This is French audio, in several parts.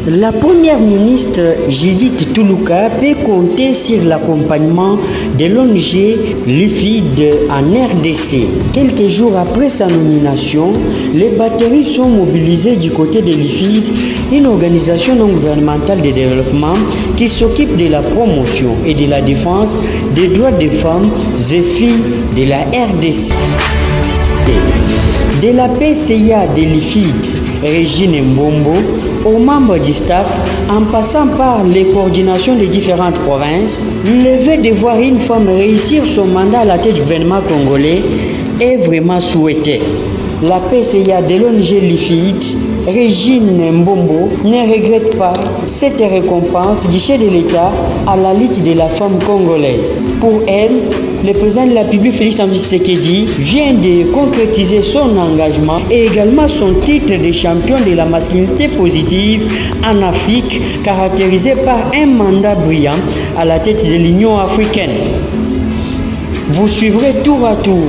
La première ministre Judith Tuluka peut compter sur l'accompagnement de l'ONG Lifid en RDC. Quelques jours après sa nomination, les batteries sont mobilisées du côté de Lifid, une organisation non gouvernementale de développement qui s'occupe de la promotion et de la défense des droits des femmes et filles de la RDC. De la PCA de Lifid, Régine Mbombo, aux membres du staff, en passant par les coordinations des différentes provinces, le fait de voir une femme réussir son mandat à la tête du gouvernement congolais est vraiment souhaité. La PCA de l'ONG Lifid, Régine Mbombo, ne regrette pas cette récompense du chef de l'État à la lutte de la femme congolaise. Pour elle, le président de la République Félix Tshisekedi vient de concrétiser son engagement et également son titre de champion de la masculinité positive en Afrique, caractérisé par un mandat brillant à la tête de l'Union africaine. Vous suivrez tour à tour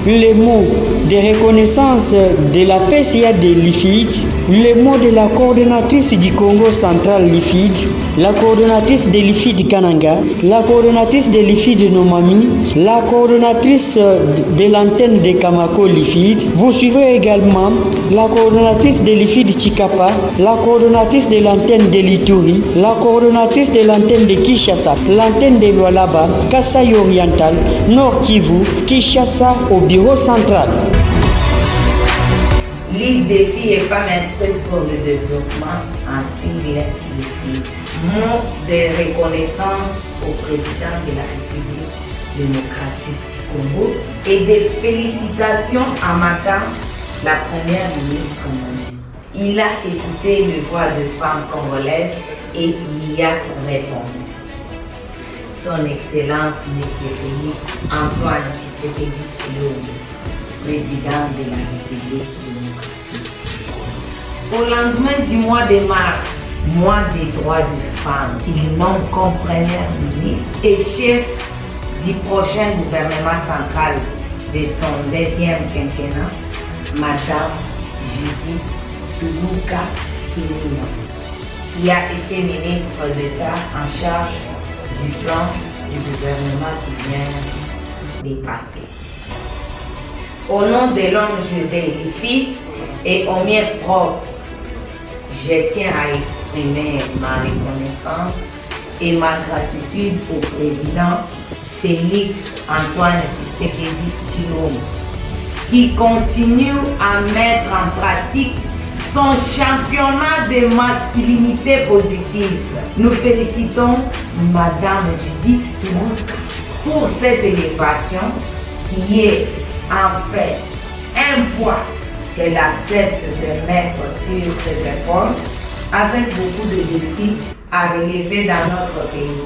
les mots de reconnaissance de la PCA de Lifid, les mots de la coordonnatrice du Congo central Lifid, la coordonnatrice de Lifid Kananga, la coordonnatrice de Lifid Nomami, la coordonnatrice de l'antenne de Kamako Lifid. Vous suivrez également la coordonnatrice de Lifid Chikapa, la coordonnatrice de l'antenne de Lituri, la coordonnatrice de l'antenne de Kinshasa, l'antenne de Lualaba, Kasai Oriental, Nord Kivu, Kinshasa au bureau central. Ligue des filles et femmes instruites pour le développement en sigle Lifid. Mot de reconnaissance au président de la République démocratique du Congo et des félicitations à Madame la première ministre nommée. Il a écouté les voix de femmes congolaises et il y a répondu. Son Excellence M. Félix Antoine Tshisekedi Tshilombo, président de la République démocratique. Au lendemain du mois de mars, mois des droits des femmes, il nomme comme première ministre et chef du prochain gouvernement central de son deuxième quinquennat, Madame Judith Tuluka, qui a été ministre d'État en charge du plan du gouvernement qui vient de passer. Au nom de l'ONG de Lifid et au mien propre, je tiens à exprimer ma reconnaissance et ma gratitude au président Félix Antoine Tshisekedi Tshilombo, qui continue à mettre en pratique son championnat de masculinité positive. Nous félicitons Madame Judith Tuluka pour cette élévation qui est en fait un poids qu'elle accepte de mettre sur ses épaules avec beaucoup de défis à relever dans notre pays.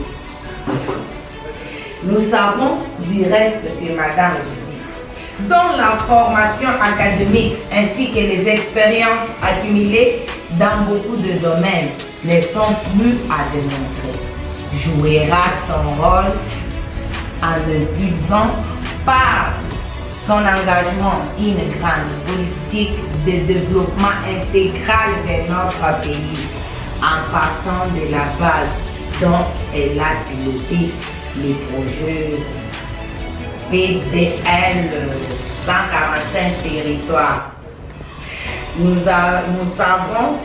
Nous savons du reste que Madame Judith, dont la formation académique ainsi que les expériences accumulées dans beaucoup de domaines ne sont plus à démontrer, jouera son rôle en impulsant par son engagement une grande politique de développement intégral de notre pays en partant de la base dont elle a piloté les projets PDL 145 territoires. Nous savons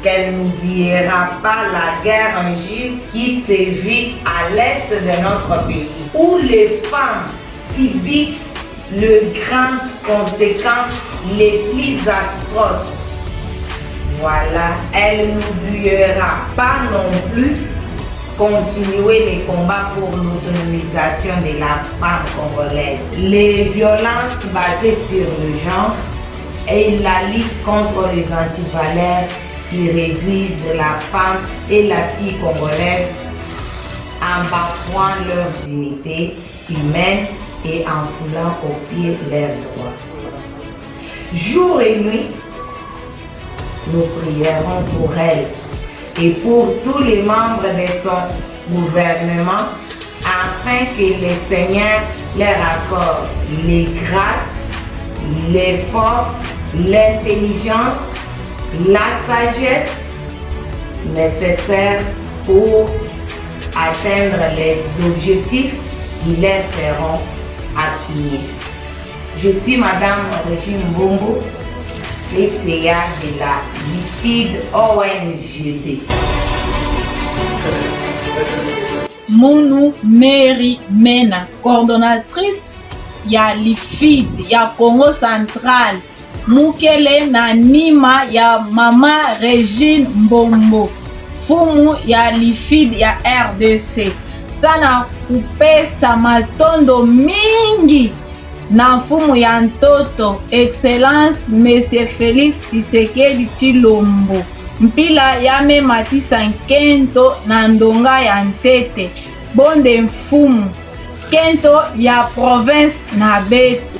qu'elle n'oubliera pas la guerre injuste qui sévit à l'est de notre pays, où les femmes subissent les grandes conséquences les plus atroces. Voilà, elle n'oubliera pas non plus continuer les combats pour l'autonomisation de la femme congolaise, les violences basées sur le genre et la lutte contre les antivaleurs qui réduisent la femme et la fille congolaise en bafouant leur dignité humaine et en foulant aux pieds leurs droits. Jour et nuit, nous prierons pour elle et pour tous les membres de son gouvernement afin que le Seigneur leur accorde les grâces, les forces, l'intelligence, la sagesse, nécessaires pour atteindre les objectifs qui leur seront assignés. Je suis Madame Régine Mbombo, PCA de la LIFID ONGD. Munu Mary Mena, coordonnatrice ya LIFID ya Congo Central. Mukele na nima ya Mama Régine Mbombo, fumu ya LIFID ya RDC. Sana kupesa matondo mingi na fumu ya ntoto Excellence Monsieur Félix Tshisekedi Tshilombo. Mpila yame matisa nkento na ndonga ya ntete. Bonde mfumu kento ya province na betu.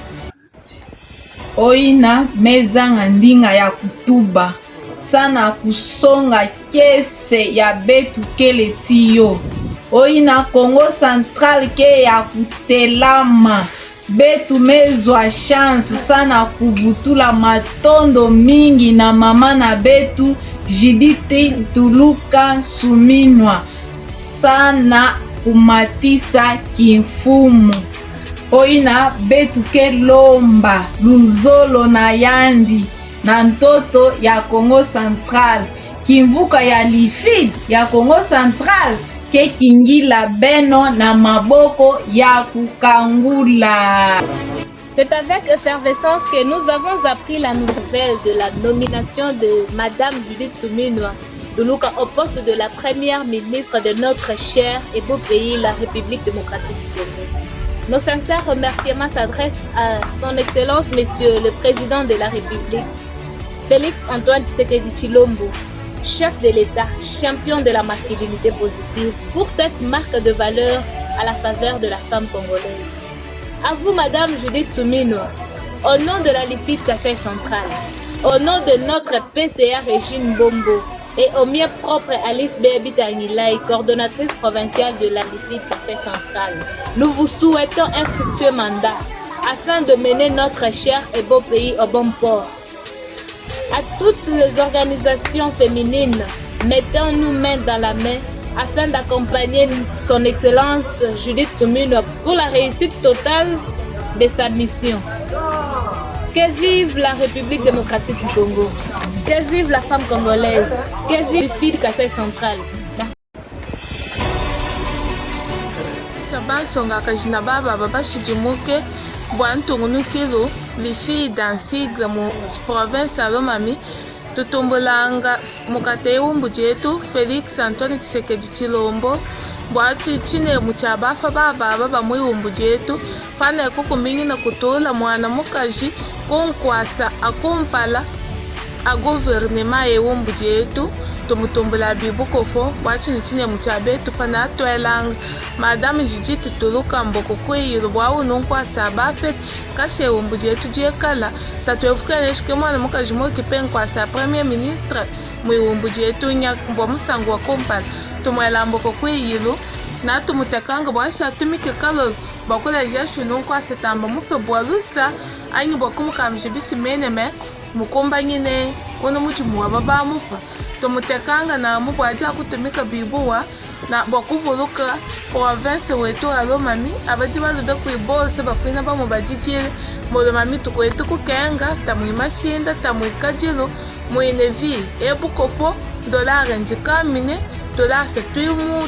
Oina mezanga ndinga ya kutuba. Sana kusonga kese ya betu kele tiyo. Oina Congo Central ke ya kutelama. Betu mezwa chance sana kubutula matondo mingi na mama na betu Judith Tuluka Suminwa. Sana kumatisa kimfumu. Oina betu ke lomba luzolo na yandi na ntoto ya Congo Central. Kimvuka ya LIFID ya Congo Central ke kingila beno na maboko ya kukangula. C'est avec effervescence que nous avons appris la nouvelle de la nomination de Madame Judith Suminwa Tuluka au poste de la première ministre de notre cher et beau pays, la République démocratique du Congo. Nos sincères remerciements s'adressent à son Excellence Monsieur le Président de la République, Félix Antoine Tshisekedi Tshilombo, chef de l'État, champion de la masculinité positive, pour cette marque de valeur à la faveur de la femme congolaise. À vous, Madame Judith Suminwa, au nom de la LIFID Kasai Central, au nom de notre PCA Régine Mbombo et au mien propre Alice Baby Tangilai, coordonnatrice provinciale de la LIFID Kasai Central, nous vous souhaitons un fructueux mandat afin de mener notre cher et beau pays au bon port. À toutes les organisations féminines, mettons-nous main dans la main afin d'accompagner son Excellence Judith Suminwa pour la réussite totale de sa mission. Que vive la République démocratique du Congo! Que vive la femme congolaise! Que vive LIFID Kasai Central! Merci. Chaban Songaka Jinababa Baba Shijimuke Bwantungunukilo LIFID en sigle mu province ya Lomami tutumbolanga mukate umbuji yetu Félix Antoine Tshisekedi Tshilombo bwachi chine muchabafa baba bamwi umbuji yetu fana kukumingi na kutula mwana mukaji kunkwasa akumpala a gouvernement ye umbuji yetu tumutumbula bibukofo bwachi chine muchabetu pana atwelanga Madame Judith Tuluka mboko kweyiru bwawu nunkwasa bapet kashe umbuji yetu jekala tatwefukane mwana mukaji mokipenkwasa premier ministre mwiumbuji yetu nyakmbwa musangu wa kompala tumwela mboko kweyiru na tumutekanga bwasha tumike kalolo bakula jashu nunkwasa tamba mupe bwalusa anyi bwakumukamije bisumene me mukomba nyine wono muchimuwa baba mufa tumutekanga na mubwaja kutumika bibuwa na bwakuvuluka province wetu ya Lomami abaji balube kuibose bafina bamu bajijile mulomami tukwetu kukenga tamuimashinda tamuikajilo muinevi ebukofo dolare njikamine dolare se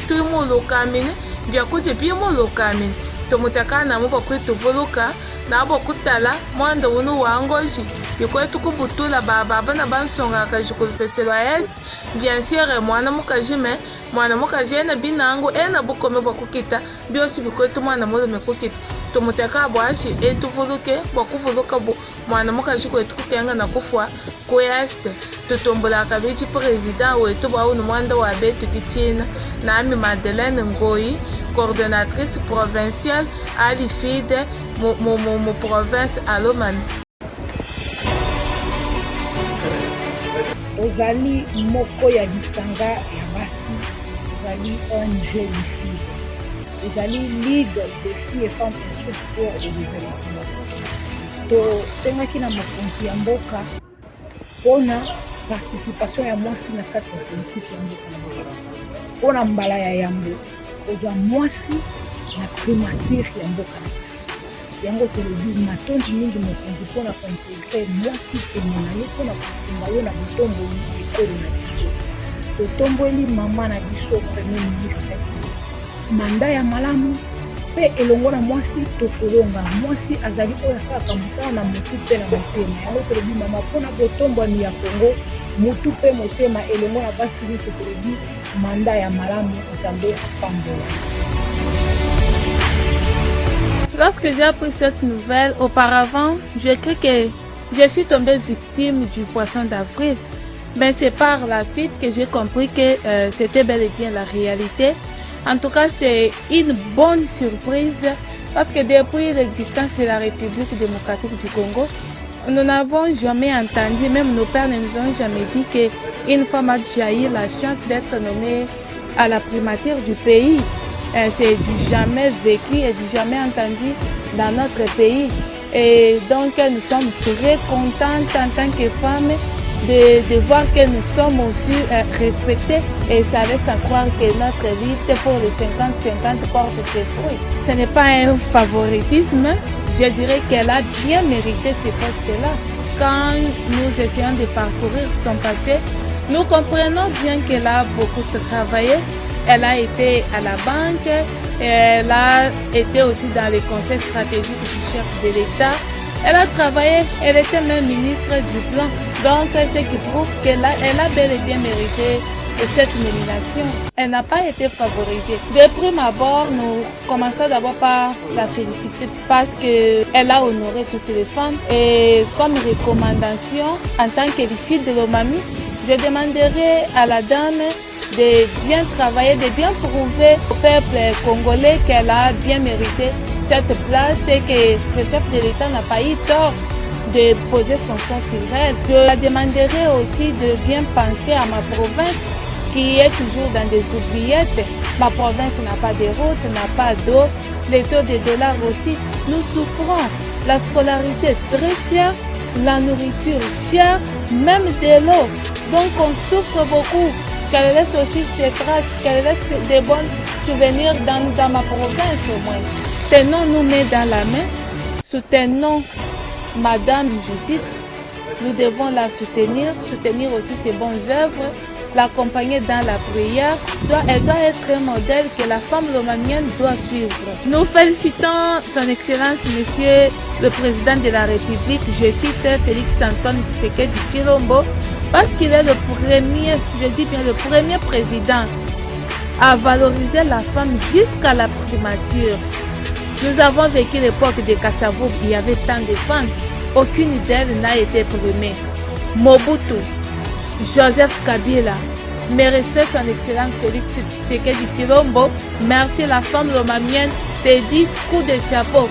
tuimulukamine byakuje byimulukamine tumutekana muba kwituvuluka na bwakutala mwanda wunu wangoji yikwetu kubutula baba na bansonga akajikulupesela est bien sûr mwana mukajime mwana mukajena binangu ena bukome bwakukita byosi bikwetu mwana mulume kukita tumuteka bwashi etuvuluke bwakuvuluka mwana mukaji kwetu kukenga na kufwa ku est tutumbula kabiji president wetu bwaunu mwanda wa betu kichina nami Madeleine Ngoyi coordonnatrice provinciale à LIFID mu province à Lomami. Ozali moko ya lisanga ya basi, ozali ONG LIFID, ozali Ligue des filles et femmes pour le développement. Totengaki na mokonzi ya mboka mpona participation ya mwasi na kati ya politiki ya mboka na biso. Mpona mbala ya yambo kozwa mwasi na primature ya mboka na biso. Yango tolobi matondi mingi mokonzi mpona kointegre mwasi pene na ye mpona kosunga yo na bitomboli ekolo na biso. Totomboli mama na biso premier ministre manda ya malamu mpe elongo na mwasi tokolonga. Mwasi azali oyo asalaka mosala na motu mpe na motema. Yango tolobi mama mpona botombwami ya Kongo motu mpe motema elongo na basi nyonso tolobi manda ya malamu nzambe apambola. Lorsque j'ai appris cette nouvelle, auparavant, je cru que je suis tombée victime du poisson d'avril. Mais c'est par la suite que j'ai compris que c'était bel et bien la réalité. En tout cas, c'est une bonne surprise parce que depuis l'existence de la République démocratique du Congo, nous n'avons jamais entendu, même nos pères ne nous ont jamais dit qu'une femme a déjà eu la chance d'être nommée à la primature du pays. C'est du jamais vécu et du jamais entendu dans notre pays. Et donc nous sommes très contentes en tant que femmes de voir que nous sommes aussi respectés et ça laisse à croire que notre lutte pour les 50-50 porte ses fruits. Ce n'est pas un favoritisme, je dirais qu'elle a bien mérité ces postes-là. Quand nous essayons de parcourir son passé, nous comprenons bien qu'elle a beaucoup travaillé. Elle a été à la banque, elle a été aussi dans les conseils stratégiques du chef de l'État. Elle a travaillé, elle était même ministre du plan. Donc, ce qui prouve qu'elle a bel et bien mérité cette nomination. Elle n'a pas été favorisée. De prime abord, nous commençons d'abord par la féliciter parce qu'elle a honoré toutes les femmes. Et comme recommandation, en tant que fille de l'Omami, je demanderai à la dame de bien travailler, de bien prouver au peuple congolais qu'elle a bien mérité cette place et que le chef de l'État n'a pas eu tort de poser son choix sur elle. Je la demanderai aussi de bien penser à ma province qui est toujours dans des oubliettes. Ma province n'a pas de route, n'a pas d'eau, les taux de dollars aussi. Nous souffrons. La scolarité est très chère, la nourriture chère, même de l'eau. Donc on souffre beaucoup. Qu'elle laisse aussi ses traces, qu'elle laisse des bons souvenirs dans ma province au moins. Tenons-nous main dans la main, soutenons Madame Judith, nous devons la soutenir aussi ses bonnes œuvres, l'accompagner dans la prière. Elle doit être un modèle que la femme lomamienne doit suivre. Nous félicitons son Excellence, Monsieur le Président de la République, je cite Félix Antoine Tshisekedi Tshilombo, parce qu'il est le premier, je dis bien le premier président à valoriser la femme jusqu'à la primature. Nous avons vécu l'époque de Kassavou, il y avait tant de femmes, aucune d'elles n'a été primée. Mobutu, Joseph Kabila, mes respects son Excellence Félix Tshisekedi Tshilombo, merci la femme lomamienne, c'est 10 coups de chapeau.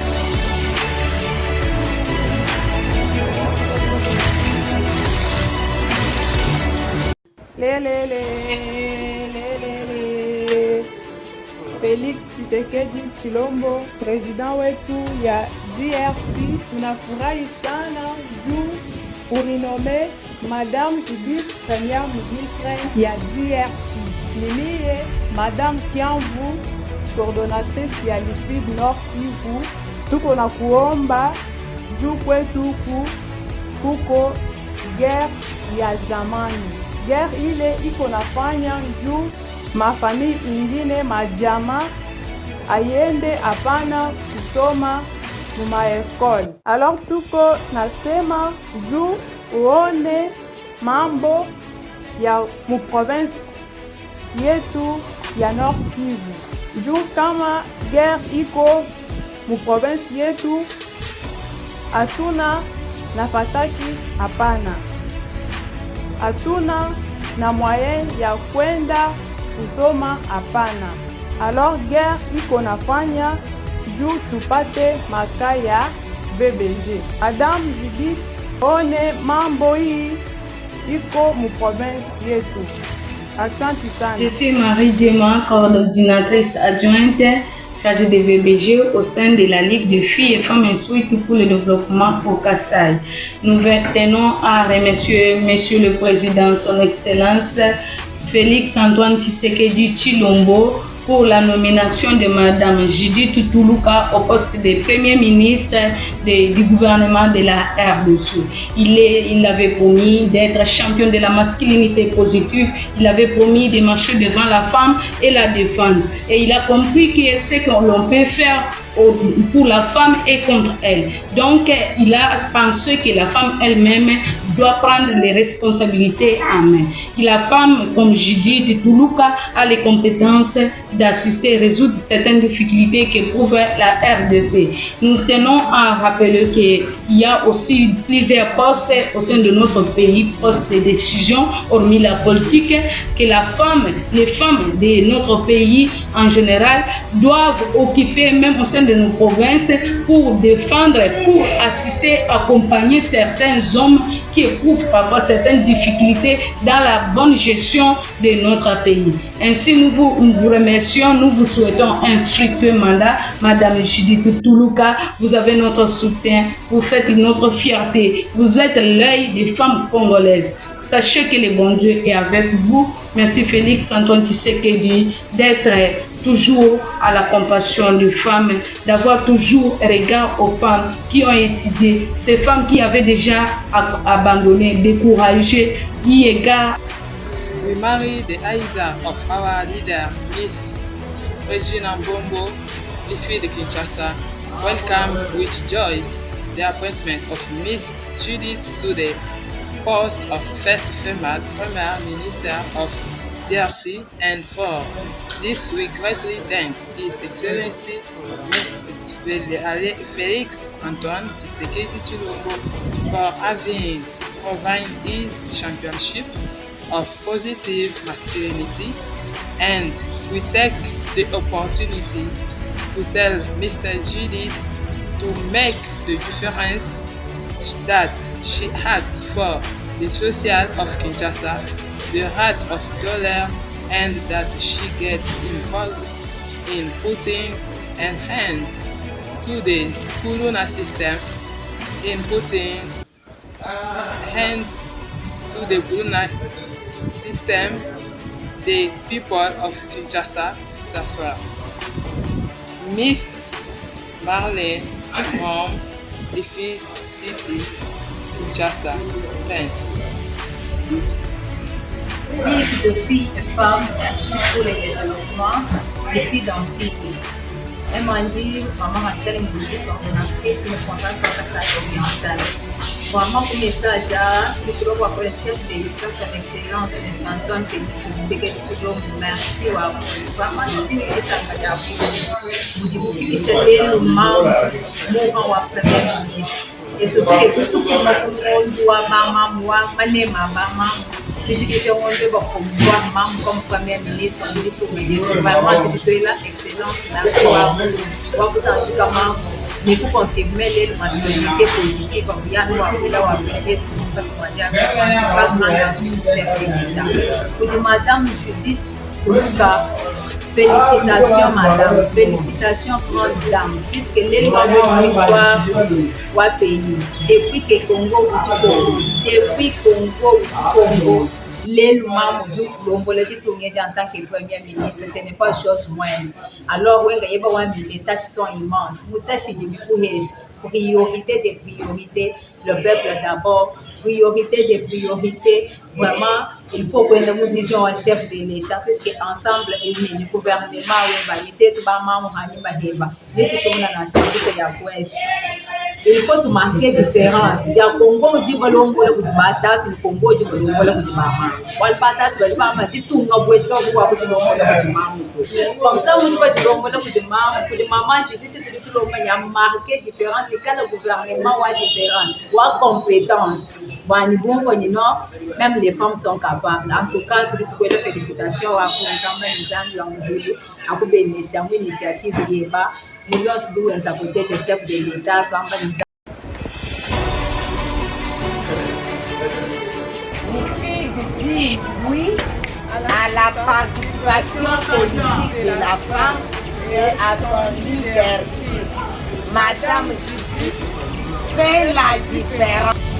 Félix Tshisekedi Tshilombo, president wetu ya DRC, tunafurahi sana juu urinome Madame Judith Première ministre ya DRC. Nimiye Madame Kiamvu, coordonnatrice ya Lifid Nord Kivu, tuko na kuomba juu kwetu kuko guerre ya zamani. Guerre ile iko nafanya juu mafamili ingine majama ayende apana kusoma mumaekole. Alors tuko nasema juu uone mambo ya muprovince yetu ya Nord Kivu. Juu kama guerre iko muprovince yetu hatuna nafataki hapana. Hatuna na moyen ya kwenda kusoma hapana. Alors guerre iko nafanya juu tupate maka ya BBG. Madame Judith, one mambo hii iko mu province yetu. Asante sana. Je suis Marie Diema, coordinatrice adjointe chargée de VBG au sein de la Ligue de filles et femmes instruites pour le développement au Kasaï. Nous tenons à remercier Monsieur le Président, Son Excellence Félix Antoine Tshisekedi Tshilombo pour la nomination de Madame Judith Tuluka au poste de Premier ministre du gouvernement de la RDC. Il avait promis d'être champion de la masculinité positive, il avait promis de marcher devant la femme et la défendre. Et il a compris que ce que l'on peut faire pour la femme et contre elle. Donc, il a pensé que la femme elle-même doit prendre les responsabilités en main. Et la femme, comme Judith Tuluka, a les compétences d'assister à résoudre certaines difficultés qu'éprouve la RDC. Nous tenons à rappeler qu'il y a aussi plusieurs postes au sein de notre pays, postes de décision, hormis la politique, que les femmes de notre pays en général doivent occuper même au sein de nos provinces pour défendre, pour assister, accompagner certains hommes qui éprouvent parfois certaines difficultés dans la bonne gestion de notre pays. Ainsi, nous vous remercions, nous vous souhaitons un fructueux mandat. Madame Judith Tuluka, vous avez notre soutien, vous faites notre fierté, vous êtes l'œil des femmes congolaises. Sachez que le bon Dieu est avec vous. Merci Félix Antoine Tshisekedi d'être toujours à la compassion des femmes, d'avoir toujours regard aux femmes qui ont étudié, ces femmes qui avaient déjà abandonné, découragé, y égard. We marry the Aida of our leader, Miss Regina Mbombo, the fille de Kinshasa. Welcome with joy the appointment of Mrs. Judith to the post of first female Premier Minister of DRC, and for this we greatly thank His Excellency Félix Antoine Tshisekedi Tshilombo for having provided his championship of positive masculinity, and we take the opportunity to tell Mr. Judith to make the difference that she had for the social of Kinshasa, the heart of Goler, and that she gets involved in putting an hand to the Kuluna system, in putting hand to the Kuluna system, the people of Kinshasa suffer. Mrs. Marlene from Lifi City, Kinshasa. Thanks. Ligue de filles et femmes pour le développement des filles dans le pays. Elle m'a dit, maman Rachel me dit qu'on a fait une conférence sur la classe orientale. Maman, pour les messages, je dois voir le chef de l'État, son excellence, le chanteur que tu dois merci. Vraiment, je dis que ça va être vous dites que c'est le membre, mourant ou après et surtout que tout le monde doit maman, moi, maman. Puisque j'ai rendu comme Premier ministre, vraiment, c'est là, excellence, merci à vous. Mais pour confirmer les masculinités positives, il y a nous là pour Madame Judith Tuluka, félicitations Madame, félicitations grande dame, puisque les lois de l'histoire du pays, depuis que Congo, les membres du Congo, les en tant que Premier ministre, ce n'est pas chose moindre. Alors, les tâches sont immenses. Nous tâches de priorité des priorités, le peuple d'abord, priorité des priorités. Vraiment, il faut que nous visions un chef de l'État, puisque ensemble, le gouvernement, il faut tout marquer différence. Il y a Congo qui dit que le batata, le Congo dit que le maman. Le batata, le maman dit tout le monde peut comme ça, on dit que le maman, je dis que tout le monde a marqué différence. C'est quand le gouvernement a différence, a compétence. Même les femmes sont capables. En tout cas, toutes les félicitations à vous, initiative nous sommes à côté des chefs de l'État. Les filles disent oui à la participation politique de la femme et à son leadership. Madame Judith fait la différence.